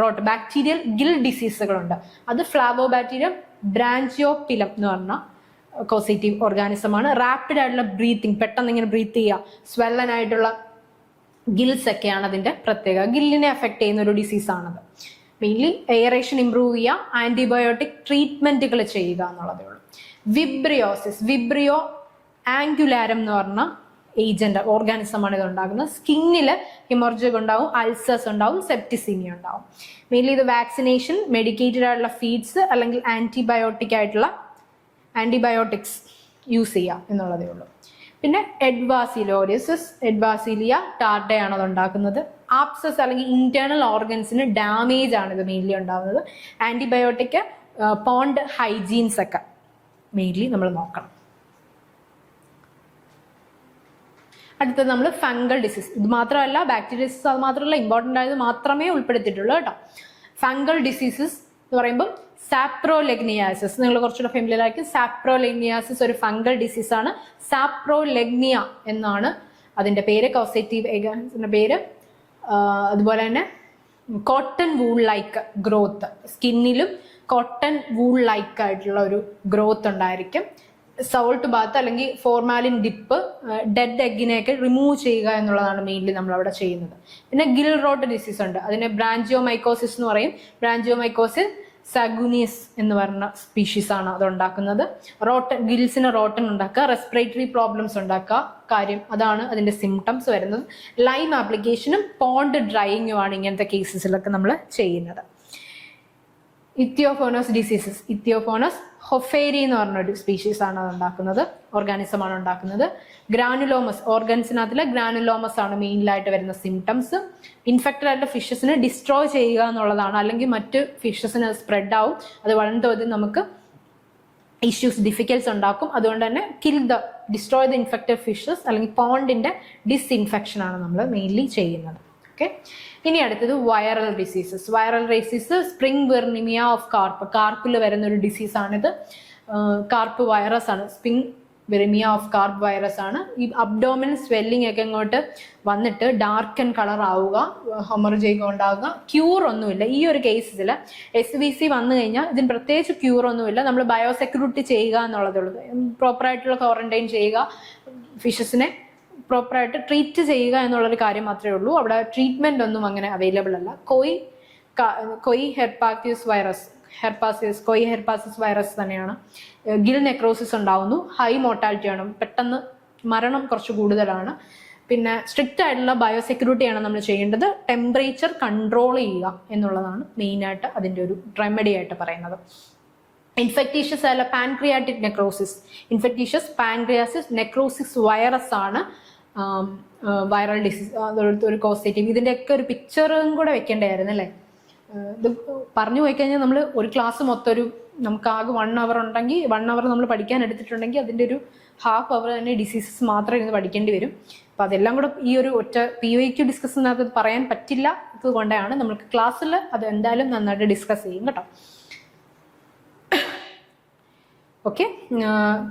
റോട്ട് ബാക്ടീരിയൽ ഗിൽ ഡിസീസുകളുണ്ട്. അത് ഫ്ലാവോബാക്ടീരിയം ബ്രാഞ്ചിയോപിലം എന്ന് പറഞ്ഞ കോസേറ്റീവ് ഓർഗാനിസമാണ്. റാപ്പിഡ് ആയിട്ടുള്ള ബ്രീത്തിങ്, പെട്ടെന്ന് ഇങ്ങനെ ബ്രീത്ത് ചെയ്യുക, സ്വെല്ലൻ ആയിട്ടുള്ള ഗിൽസ് ഒക്കെയാണ് അതിന്റെ പ്രത്യേകത. ഗില്ലിനെ എഫക്ട് ചെയ്യുന്ന ഒരു ഡിസീസാണത്. മെയിൻലി എയറേഷൻ ഇംപ്രൂവ് ചെയ്യുക, ആന്റിബയോട്ടിക് ട്രീറ്റ്മെന്റുകൾ ചെയ്യുക എന്നുള്ളതേ ഉള്ളൂ. വിബ്രിയോസിസ്, വിബ്രിയോ ആംഗുലാരം എന്ന് പറഞ്ഞ ഏജന്റ് ഓർഗാനിസമാണ് ഇത് ഉണ്ടാകുന്നത്. സ്കിന്നിൽ ഹിമോർജിക് ഉണ്ടാവും, അൾസേഴ്സ് ഉണ്ടാവും, സെപ്റ്റിസീമിയ ഉണ്ടാവും. മെയിൻലി ഇത് വാക്സിനേഷൻ, മെഡിക്കേറ്റഡ് ആയിട്ടുള്ള ഫീഡ്സ് അല്ലെങ്കിൽ ആന്റിബയോട്ടിക്സ് യൂസ് ചെയ്യുക എന്നുള്ളതേ ഉള്ളൂ. പിന്നെ എഡ്വാസിലോരിയസിസ്, എഡ്വാസിലിയ ടാർഡയാണ് അത് ഉണ്ടാക്കുന്നത്. ആപ്സസ് അല്ലെങ്കിൽ ഇന്റേണൽ ഓർഗൻസിന് ഡാമേജ് ആണ് ഇത് മെയിൻലി ഉണ്ടാകുന്നത്. ആന്റിബയോട്ടിക്, പോണ്ട് ഹൈജീൻസ് ഒക്കെ മെയിൻലി നമ്മൾ നോക്കണം. അടുത്തത് നമ്മൾ ഫംഗൽ ഡിസീസ്. ഇത് മാത്രമല്ല, ബാക്ടീരിയ ഡിസീസ് അത് മാത്രമല്ല, ഇമ്പോർട്ടൻ്റ് ആയത് മാത്രമേ ഉൾപ്പെടുത്തിയിട്ടുള്ളൂ കേട്ടോ. ഫംഗൽ ഡിസീസസ് എന്ന് പറയുമ്പോൾ സാപ്രോലെഗ്നിയാസിസ്, നിങ്ങൾ കുറച്ചുകൂടെ ഫെമിലിയർ ആക്കി. സാപ്രോലെഗ്നിയാസിസ് ഒരു ഫംഗൽ ഡിസീസാണ്. സാപ്രോലെഗ്നിയ എന്നാണ് അതിൻ്റെ പേര്, കോസേറ്റീവ് ഏജന്റിന്റെ പേര്. അതുപോലെ തന്നെ കോട്ടൺ വൂൾ ലൈക്ക് ഗ്രോത്ത്, സ്കിന്നിലും കോട്ടൺ വൂൾ ലൈക്ക് ആയിട്ടുള്ള ഒരു ഗ്രോത്ത് ഉണ്ടായിരിക്കും. സോൾട്ട് ബാത്ത് അല്ലെങ്കിൽ ഫോർമാലിൻ ഡിപ്പ്, ഡെഡ് എഗ്ഗിനെയൊക്കെ റിമൂവ് ചെയ്യുക എന്നുള്ളതാണ് മെയിൻലി നമ്മൾ അവിടെ ചെയ്യുന്നത്. പിന്നെ ഗിൽ റോട്ട് ഡിസീസ് ഉണ്ട്, അതിനെ ബ്രാഞ്ചിയോമൈക്കോസിസ് എന്ന് പറയും. ബ്രാഞ്ചിയോമൈക്കോസിസ് സാഗുനീസ് എന്ന് പറഞ്ഞ സ്പീഷീസ് ആണ് അത് ഉണ്ടാക്കുന്നത്. ഗിൽസിന് റോട്ടൻ ഉണ്ടാക്കുക, റെസ്പിറേറ്ററി പ്രോബ്ലംസ് ഉണ്ടാക്കുക, കാര്യം അതാണ് അതിന്റെ സിംറ്റംസ് വരുന്നത്. ലൈം ആപ്ലിക്കേഷനും പോണ്ട് ഡ്രൈയിങ്ങും ആണ് ഇങ്ങനത്തെ കേസസിലൊക്കെ നമ്മൾ ചെയ്യുന്നത്. ഇത്തിയോഫോണസ് ഡിസീസസ്, ഇത്തിയോഫോണസ് ഹൊഫേരി എന്ന് പറഞ്ഞൊരു സ്പീഷീസ് ആണ് അത് ഉണ്ടാക്കുന്നത്, ഓർഗാനിസം ആണ് ഉണ്ടാക്കുന്നത്. ഗ്രാനുലോമസ്, ഓർഗൻസിനകത്തിലെ ഗ്രാനുലോമസ് ആണ് മെയിനിലായിട്ട് വരുന്ന സിംറ്റംസ്. ഇൻഫെക്റ്റഡ് ആയിട്ടുള്ള ഫിഷസിനെ ഡിസ്ട്രോയ് ചെയ്യുക എന്നുള്ളതാണ്, അല്ലെങ്കിൽ മറ്റ് ഫിഷസിന് സ്പ്രെഡ് ആവും. അത് വളരെ തോതിൽ നമുക്ക് ഡിഫിക്കൽസ് ഉണ്ടാക്കും. അതുകൊണ്ട് തന്നെ ഡിസ്ട്രോയ് ദ ഇൻഫെക്റ്റഡ് ഫിഷസ് അല്ലെങ്കിൽ പോണ്ടിന്റെ ഡിസ്ഇൻഫെക്ഷൻ ആണ് നമ്മൾ മെയിൻലി ചെയ്യുന്നത്. ഓക്കെ, ഇനി അടുത്തത് viral diseases. Viral disease spring viraemia of carp, കാർപ്പിൽ വരുന്ന ഒരു ഡിസീസാണിത്. കാർപ്പ് വൈറസ് ആണ്, spring viraemia of carp virus ആണ്. ഈ അബ്ഡോമിനൽ സ്വെല്ലിംഗ് ഒക്കെ ഇങ്ങോട്ട് വന്നിട്ട് ഡാർക്കൻ കളർ ആവുക, ഹെമോറേജ് ഉണ്ടാവുക. ക്യൂർ ഒന്നുമില്ല ഈ ഒരു കേസിൽ. SVC വന്നു കഴിഞ്ഞാൽ ഇതിന് പ്രത്യേകിച്ച് ക്യൂർ ഒന്നുമില്ല. നമ്മൾ ബയോസെക്യൂരിറ്റി ചെയ്യുക എന്നുള്ളതുള്ളത്, പ്രോപ്പറായിട്ടുള്ള ക്വാറന്റൈൻ ചെയ്യുക, ഫിഷസിനെ പ്രോപ്പറായിട്ട് ട്രീറ്റ് ചെയ്യുക എന്നുള്ളൊരു കാര്യം മാത്രമേ ഉള്ളൂ. അവിടെ ട്രീറ്റ്മെന്റ് ഒന്നും അങ്ങനെ അവൈലബിൾ അല്ല. കൊയ് ഹെർപ്പാസിസ് വൈറസ് തന്നെയാണ്. ഗിൽ നെക്രോസിസ് ഉണ്ടാവുന്നു, ഹൈ മോർട്ടാലിറ്റി ആണ്, പെട്ടെന്ന് മരണം കുറച്ച് കൂടുതലാണ്. പിന്നെ സ്ട്രിക്റ്റ് ആയിട്ടുള്ള ബയോസെക്യൂരിറ്റിയാണ് നമ്മൾ ചെയ്യേണ്ടത്. ടെമ്പറേച്ചർ കൺട്രോൾ ചെയ്യുക എന്നുള്ളതാണ് മെയിനായിട്ട് അതിൻ്റെ ഒരു റെമഡി ആയിട്ട് പറയുന്നത്. ഇൻഫെക്ടീഷ്യസ് അല്ല പാൻക്രിയാറ്റിക് നെക്രോസിസ്, ഇൻഫെക്ടീഷ്യസ് പാൻക്രിയാസിസ് നെക്രോസിസ് വൈറസ് ആണ് വൈറൽ ഡിസീസ്, ഒരു കോസേറ്റീവ്. ഇതിൻ്റെയൊക്കെ ഒരു പിക്ചറും കൂടെ വെക്കേണ്ടായിരുന്നു അല്ലേ. ഇത് പറഞ്ഞു പോയി കഴിഞ്ഞാൽ നമ്മൾ ഒരു ക്ലാസ് മൊത്തം നമുക്ക് ആകെ 1 hour ഉണ്ടെങ്കിൽ 1 hour നമ്മൾ പഠിക്കാൻ എടുത്തിട്ടുണ്ടെങ്കിൽ അതിൻ്റെ ഒരു ½ hour തന്നെ ഡിസീസസ് മാത്രം ഇരുന്ന് പഠിക്കേണ്ടി വരും. അപ്പം അതെല്ലാം കൂടെ ഈ ഒരു ഒറ്റ POQ ഡിസ്കസിനകത്ത് പറയാൻ പറ്റില്ല. അതുകൊണ്ടാണ് നമുക്ക് ക്ലാസ്സിൽ അത് എന്തായാലും നന്നായിട്ട് ഡിസ്കസ് ചെയ്യും കേട്ടോ. ഓക്കെ,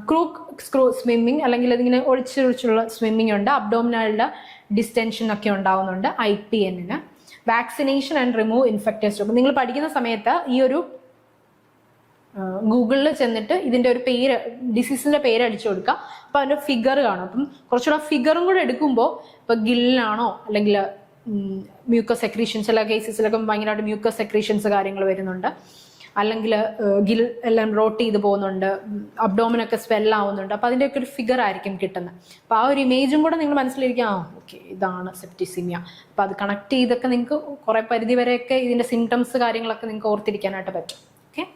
ക്രൂക്ക് സ്ക്രൂ സ്വിമ്മിങ് അല്ലെങ്കിൽ അതിങ്ങനെ ഒഴിച്ചൊഴിച്ചുള്ള സ്വിമ്മിങ് ഉണ്ട്. അബ്ഡോമിനലിൻ്റെ ഡിസ്റ്റൻഷൻ ഒക്കെ ഉണ്ടാവുന്നുണ്ട്. IPN-ന് vaccination and remove infected stock. നിങ്ങൾ പഠിക്കുന്ന സമയത്ത് ഈ ഒരു ഗൂഗിളിൽ ചെന്നിട്ട് ഇതിൻ്റെ ഒരു പേര്, ഡിസീസിൻ്റെ പേര് അടിച്ചു കൊടുക്കുക. അപ്പോൾ അതിൻ്റെ ഫിഗർ കാണും. അപ്പം കുറച്ചുകൂടെ ഫിഗറും കൂടെ എടുക്കുമ്പോൾ ഇപ്പോൾ ഗില്ലാണോ അല്ലെങ്കിൽ മ്യൂക്കസ് സെക്രീഷൻസ്, ചില കേസസിലൊക്കെ ഭയങ്കരമായിട്ട് മ്യൂക്കസ് സെക്രീഷൻസ് കാര്യങ്ങൾ വരുന്നുണ്ട്. അല്ലെങ്കിൽ ഗിൽ എല്ലാം റോട്ട് ചെയ്ത് പോകുന്നുണ്ട്, അബ്ഡോമിനൊക്കെ സ്വെല്ലാവുന്നുണ്ട്. അപ്പോൾ അതിൻ്റെയൊക്കെ ഒരു ഫിഗർ ആയിരിക്കും കിട്ടുന്നത്. അപ്പോൾ ആ ഒരു ഇമേജും കൂടെ നിങ്ങൾ മനസ്സിലിരിക്കുക, ഓക്കെ ഇതാണ് സെപ്റ്റിസിമിയ. അപ്പോൾ അത് കണക്ട് ചെയ്തൊക്കെ നിങ്ങൾക്ക് കുറേ പരിധി വരെയൊക്കെ ഇതിൻ്റെ സിംറ്റംസ് കാര്യങ്ങളൊക്കെ നിങ്ങൾക്ക് ഓർത്തിരിക്കാനായിട്ട് പറ്റും. ഓക്കെ,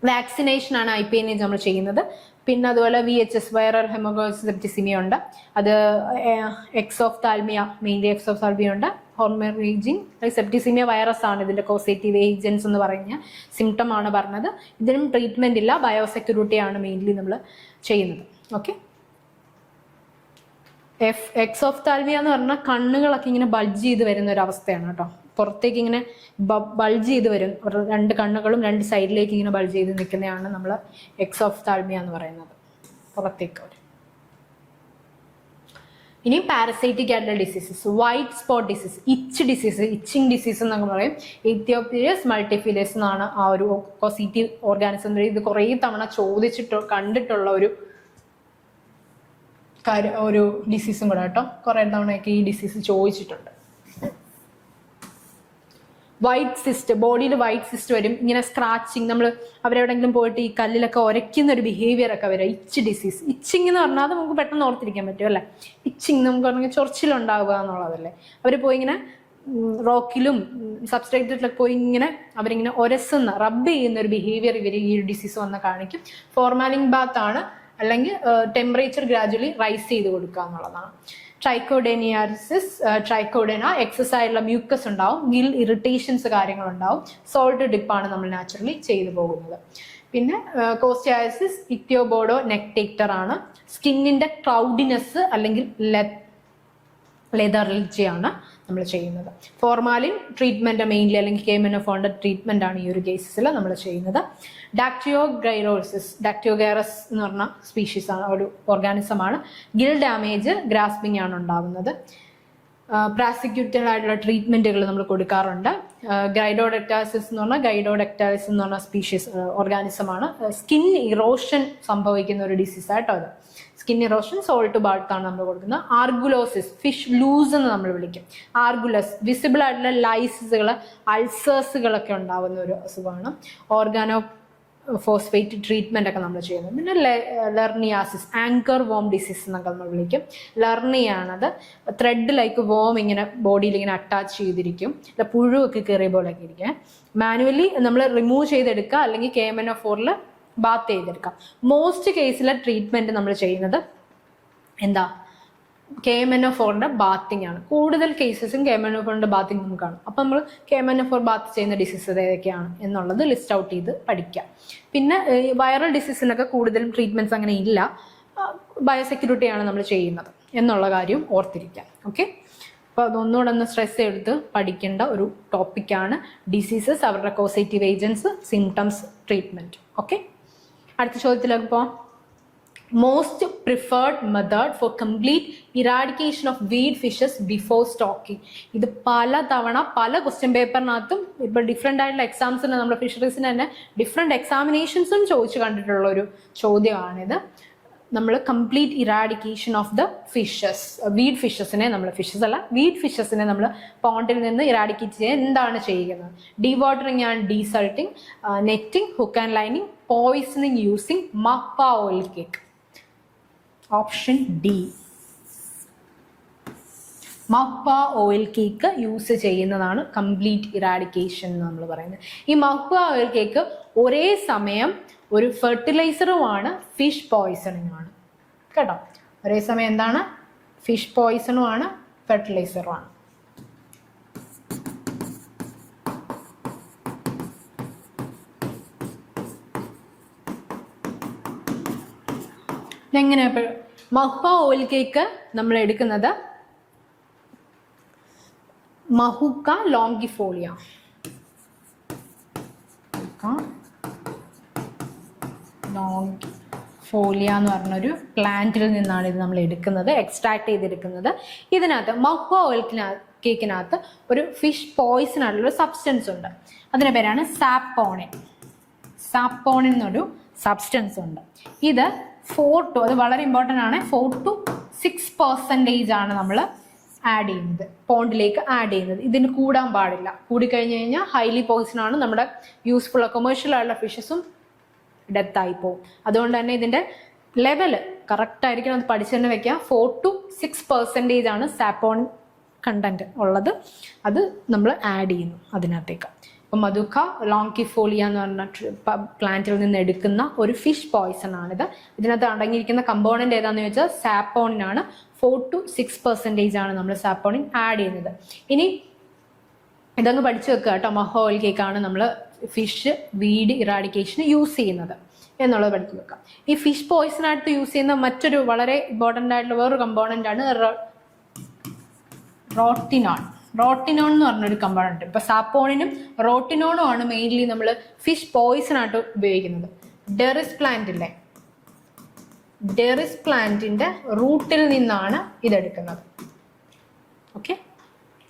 വാക്സിനേഷൻ ആണ് IPN നമ്മൾ ചെയ്യുന്നത്. പിന്നെ അതുപോലെ VHS വൈറൽ ഹെമോഗോസിസ് സെപ്റ്റിസിമിയ ഉണ്ട്. അത് എക്സോഫ്താൽമിയ, മെയിൻലി എക്സോഫ്താൽമിയ ഉണ്ട്. ഹോർമറേജിങ് സെപ്റ്റിസിമിയ വൈറസ് ആണ് ഇതിന്റെ കോസേറ്റീവ് ഏജൻസ് എന്ന് പറഞ്ഞ സിംറ്റം ആണ് പറഞ്ഞത്. ഇതിനും ട്രീറ്റ്മെന്റ് ഇല്ല, ബയോസെക്യൂരിറ്റി ആണ് മെയിൻലി നമ്മൾ ചെയ്യുന്നത്. ഓക്കെ, എക്സോഫ്താൽമിയ എന്ന് പറഞ്ഞാൽ കണ്ണുകളൊക്കെ ഇങ്ങനെ ബൾജ് ചെയ്ത് വരുന്ന ഒരു അവസ്ഥയാണ് കേട്ടോ. പുറത്തേക്ക് ഇങ്ങനെ ബൾജ് ചെയ്ത് വരും. രണ്ട് കണ്ണുകളും രണ്ട് സൈഡിലേക്ക് ഇങ്ങനെ ബൾജ് ചെയ്ത് നിൽക്കുന്നതാണ് നമ്മൾ എക്സോഫ്താൽമിയ എന്ന് പറയുന്നത്, പുറത്തേക്ക് വരും. ഇനി പാരസൈറ്റിക് ആയിട്ടുള്ള diseases, white spot disease, itching disease എന്നൊക്കെ പറയും. ഇത്യോപിയസ് മൾട്ടിഫിലിയസ് എന്നാണ് ആ ഒരു കോസിറ്റീവ് ഓർഗാനിസം. ഇത് കുറേ തവണ കണ്ടിട്ടുള്ള ഒരു ഡിസീസും കൂടെ കേട്ടോ. കുറേ തവണയൊക്കെ ഈ ഡിസീസ് ചോദിച്ചിട്ടുണ്ട്. വൈറ്റ് സിസ്റ്റ്, ബോഡിയിൽ വൈറ്റ് സിസ്റ്റ് വരും. ഇങ്ങനെ സ്ക്രാച്ചിങ്, നമ്മൾ അവരെവിടെങ്കിലും പോയിട്ട് ഈ കല്ലിലൊക്കെ ഉരയ്ക്കുന്ന ഒരു ബിഹേവിയർ ഒക്കെ വരും. ഇച്ചിങ് എന്ന് പറഞ്ഞാൽ അത് നമുക്ക് പെട്ടെന്ന് ഓർത്തിരിക്കാൻ പറ്റും അല്ലേ. ഇച്ചിങ് നമുക്ക് പറഞ്ഞാൽ ചൊറിച്ചിലുണ്ടാവുക എന്നുള്ളതല്ലേ. അവർ പോയി ഇങ്ങനെ റോക്കിലും സബ്സ്ട്രേറ്റിലൊക്കെ പോയി ഇങ്ങനെ അവരിങ്ങനെ റബ്ബ് ചെയ്യുന്ന ഒരു ബിഹേവിയർ ഇവർ ഈ ഡിസീസ് വന്ന് കാണിക്കും. ഫോർമാലിൻ ബാത്ത് ആണ്, അല്ലെങ്കിൽ ടെമ്പറേച്ചർ ഗ്രാജുവലി റൈസ് ചെയ്ത് കൊടുക്കുക എന്നുള്ളതാണ്. ട്രൈക്കോഡേന എക്സസ് ആയിട്ടുള്ള മ്യൂക്കസ് ഉണ്ടാവും, ഗിൽ ഇറിറ്റേഷൻസ് കാര്യങ്ങളുണ്ടാവും. സോൾട്ട് ഡിപ്പാണ് നമ്മൾ നാച്ചുറലി ചെയ്തു പോകുന്നത്. പിന്നെ കോസ്റ്റിയാസിസ് ഇക്തിയോബോഡോ നെക്ടേറ്റർ ആണ്. സ്കിന്നിന്റെ ക്ലൗഡിനെസ് അല്ലെങ്കിൽ ലെതർജിയാണ് നമ്മൾ ചെയ്യുന്നത്. ഫോർമാലിൻ ട്രീറ്റ്മെന്റ് മെയിൻലി, അല്ലെങ്കിൽ കെമനോഫോണിന്റെ ട്രീറ്റ്മെന്റ് ആണ് ഈ ഒരു കേസസിൽ നമ്മൾ ചെയ്യുന്നത്. ഡാക്ടിയോഗൈറസ് എന്ന് പറഞ്ഞ സ്പീഷീസ് ആണ്, ഒരു ഓർഗാനിസം ആണ്. ഗിൽ ഡാമേജ്, ഗ്രാസ്പിംഗ് ആണ് ഉണ്ടാവുന്നത്. പ്രാസിക്യൂറ്റഡ് ആയിട്ടുള്ള ട്രീറ്റ്മെന്റുകൾ നമ്മൾ കൊടുക്കാറുണ്ട്. ഗൈഡോഡക്റ്റാലിസിസ് എന്ന് പറഞ്ഞ സ്പീഷീസ് ഓർഗാനിസം ആണ്. സ്കിൻ ഇറോഷൻ സംഭവിക്കുന്ന ഒരു ഡിസീസ് ആയിട്ടോ അത്. സ്കിൻ ഇറോഷൻ, സോൾട്ട് ബാത്ത് ആണ് നമ്മൾ കൊടുക്കുന്നത്. ആർഗുലോസിസ്, ഫിഷ് ലൂസ് എന്ന് നമ്മൾ വിളിക്കും. ആർഗുലസ്, വിസിബിൾ ആയിട്ടുള്ള ലൈസസുകൾ, അൾസേഴ്സുകളൊക്കെ ഉണ്ടാവുന്ന ഒരു അസുഖമാണ്. ഓർഗാനോ ഫോസ്ഫേറ്റ് ട്രീറ്റ്മെന്റ് ഒക്കെ നമ്മൾ ചെയ്യുന്നത്. പിന്നെ ലെർണിയാസിസ്, ആങ്കർ വോം ഡിസീസ് എന്നൊക്കെ നമ്മൾ വിളിക്കും. ലെർണിയാണത്. ത്രെഡ് ലൈക്ക് വോം ഇങ്ങനെ ബോഡിയിൽ ഇങ്ങനെ അറ്റാച്ച് ചെയ്തിരിക്കും, പുഴുവൊക്കെ കയറിയ പോലെയൊക്കെ ഇരിക്കുക. മാനുവലി നമ്മൾ റിമൂവ് ചെയ്തെടുക്കുക, അല്ലെങ്കിൽ KMNO4 ബാത്ത് ചെയ്തെടുക്കാം. മോസ്റ്റ് കേസിലെ ട്രീറ്റ്മെന്റ് നമ്മൾ ചെയ്യുന്നത് KMNO4 ബാത്തിങ് ആണ്. കൂടുതൽ കേസസും KMNO4 ബാത്തിങ് നമുക്ക് കാണും. അപ്പം നമ്മൾ KMNO4 ബാത്ത് ചെയ്യുന്ന ഡിസീസ് ഏതൊക്കെയാണ് എന്നുള്ളത് ലിസ്റ്റ് ഔട്ട് ചെയ്ത് പഠിക്കാം. പിന്നെ വൈറൽ ഡിസീസിനൊക്കെ കൂടുതലും ട്രീറ്റ്മെന്റ്സ് അങ്ങനെ ഇല്ല, ബയോസെക്യൂരിറ്റിയാണ് നമ്മൾ ചെയ്യുന്നത് എന്നുള്ള കാര്യം ഓർത്തിരിക്കാം. ഓക്കെ, അപ്പോൾ അതൊന്നുകൂടെ ഒന്ന് സ്ട്രെസ് എടുത്ത് പഠിക്കേണ്ട ഒരു ടോപ്പിക്കാണ് ഡിസീസസ്, അവരുടെ causative agents, symptoms, treatment. Okay, അടുത്ത ചോദ്യത്തിലേക്ക് പോവാം. Most preferred method for complete eradication of weed fishes before stocking. ഇത് പല തവണ പല ക്വസ്റ്റ്യൻ പേപ്പറിനകത്തും ഇപ്പൊ ഡിഫറെൻ്റ് ആയിട്ടുള്ള എക്സാംസിന്, നമ്മുടെ ഫിഷറീസിന് തന്നെ ഡിഫറെൻറ്റ് എക്സാമിനേഷൻസും ചോദിച്ചു കണ്ടിട്ടുള്ള ഒരു ചോദ്യമാണിത്. നമ്മൾ complete eradication of the fishes, weed ഫിഷസിനെ നമ്മൾ വീഡ് ഫിഷസിനെ നമ്മൾ പോണ്ടിൽ നിന്ന് ഇറാഡിക്കേറ്റ് ചെയ്യാൻ എന്താണ് ചെയ്യുന്നത്? Dewatering and desalting, netting, hook and lining, poisoning using mahua oil cake. Option D, mahua oil cake use ചെയ്യുന്നതാണ് കംപ്ലീറ്റ് ഇറാഡിക്കേഷൻ എന്ന് നമ്മൾ പറയുന്നത്. ഈ മഹ്വ ഓയിൽ കേക്ക് ഒരേ സമയം ഒരു ഫെർട്ടിലൈസറുമാണ്, ഫിഷ് പോയിസണിങ് ആണ് കേട്ടോ. ഒരേ സമയം എന്താണ്? ഫിഷ് പോയിസണും ആണ്, ഫെർട്ടിലൈസറും ആണ്. എങ്ങനെയാ മഹ്വ ഓയിൽ കേക്ക് നമ്മൾ എടുക്കുന്നത്? മഹുക്ക ലോംഗിഫോളിയ, ലോംഗിഫോളിയ എന്ന് പറഞ്ഞൊരു പ്ലാന്റിൽ നിന്നാണ് ഇത് നമ്മൾ എടുക്കുന്നത്, എക്സ്ട്രാക്ട് ചെയ്തെടുക്കുന്നത്. ഇതിനകത്ത് മഹ്വ ഓയിൽ കേക്കിനകത്ത് ഒരു ഫിഷ് പോയിസൺ ആയിട്ടുള്ള സബ്സ്റ്റൻസ് ഉണ്ട്. അതിന്റെ പേരാണ് സാപ്പോണിൻ. സാപ്പോണിൻ എന്നൊരു സബ്സ്റ്റൻസ് ഉണ്ട്. ഇത് 4 to, അത് വളരെ ഇമ്പോർട്ടൻ്റ് ആണ്, 4 to 6% ആണ് നമ്മൾ ആഡ് ചെയ്യുന്നത്, പോണ്ടിലേക്ക് ആഡ് ചെയ്യുന്നത്. ഇതിന് കൂടാൻ പാടില്ല. കൂടിക്കഴിഞ്ഞ് കഴിഞ്ഞാൽ ഹൈലി പോയിസൺ ആണ്, നമ്മുടെ യൂസ്ഫുൾ കൊമേഴ്ഷ്യൽ ആയിട്ടുള്ള ഫിഷസും ഡെത്ത് ആയി പോകും. അതുകൊണ്ട് തന്നെ ഇതിൻ്റെ ലെവല് കറക്റ്റ് ആയിരിക്കണം, അത് പഠിച്ചു തന്നെ വെക്കുക. 4 to 6% ആണ് സാപ്പോൺ കണ്ടന്റ് ഉള്ളത്, അത് നമ്മൾ ആഡ് ചെയ്യുന്നു അതിനകത്തേക്ക്. ഇപ്പം മധുക്ക ലോംഗിഫോളിയ എന്ന് പറഞ്ഞ പ്ലാന്റിൽ നിന്ന് എടുക്കുന്ന ഒരു ഫിഷ് പോയിസൺ ആണിത്. ഇതിനകത്ത് അടങ്ങിയിരിക്കുന്ന കമ്പോണന്റ് ഏതാണെന്ന് ചോദിച്ചാൽ സാപ്പോണിൻ ആണ്. 4 to 6% ആണ് നമ്മൾ സാപ്പോണിൻ ആഡ് ചെയ്യുന്നത്. ഇനി ഇതങ്ങ് പഠിച്ചു വെക്കുക കേട്ടോ. മഹ്വ ഓയിൽ കേക്കാണ് നമ്മൾ ഫിഷ് വീഡ് ഇറാഡിക്കേഷന് യൂസ് ചെയ്യുന്നത് എന്നുള്ളത് പഠിച്ചു വെക്കാം. ഈ ഫിഷ് പോയിസണായിട്ട് യൂസ് ചെയ്യുന്ന മറ്റൊരു വളരെ ഇമ്പോർട്ടൻ്റ് ആയിട്ടുള്ള വേറൊരു കമ്പോണന്റ് ആണ് റോട്ടിനോൾ. റോട്ടിനോൺ എന്ന് പറഞ്ഞൊരു കമ്പോണന്റ്. ഇപ്പൊ സാപ്പോണിനും റോട്ടിനോണും ആണ് മെയിൻലി നമ്മൾ ഫിഷ് പോയിസൺ ആയിട്ട് ഉപയോഗിക്കുന്നത്. ഡെറിസ് പ്ലാന്റ് ഇല്ലേ, ഡെറിസ് പ്ലാന്റിന്റെ റൂട്ടിൽ നിന്നാണ് ഇതെടുക്കുന്നത്. ഓക്കെ,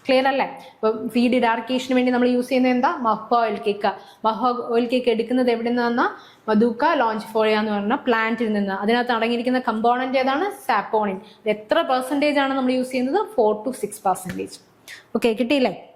ക്ലിയർ അല്ലേ? ഇപ്പൊ ഫീഡ് ഇറാർക്കേഷന് വേണ്ടി നമ്മൾ യൂസ് ചെയ്യുന്നത് എന്താ? Mahua oil cake. Mahua oil cake എടുക്കുന്നത് എവിടെ നിന്നാ? മധുക്ക ലോഞ്ചിഫോളിയ എന്ന് പറഞ്ഞ പ്ലാന്റിൽ നിന്ന്. അതിനകത്ത് അടങ്ങിയിരിക്കുന്ന കമ്പോണന്റ് ഏതാണ്? സാപ്പോണിൻ. എത്ര പെർസെൻറ്റേജ് ആണ് നമ്മൾ യൂസ് ചെയ്യുന്നത്? 4 to 6%. ഓക്കെ, കിട്ടിയില്ലേ?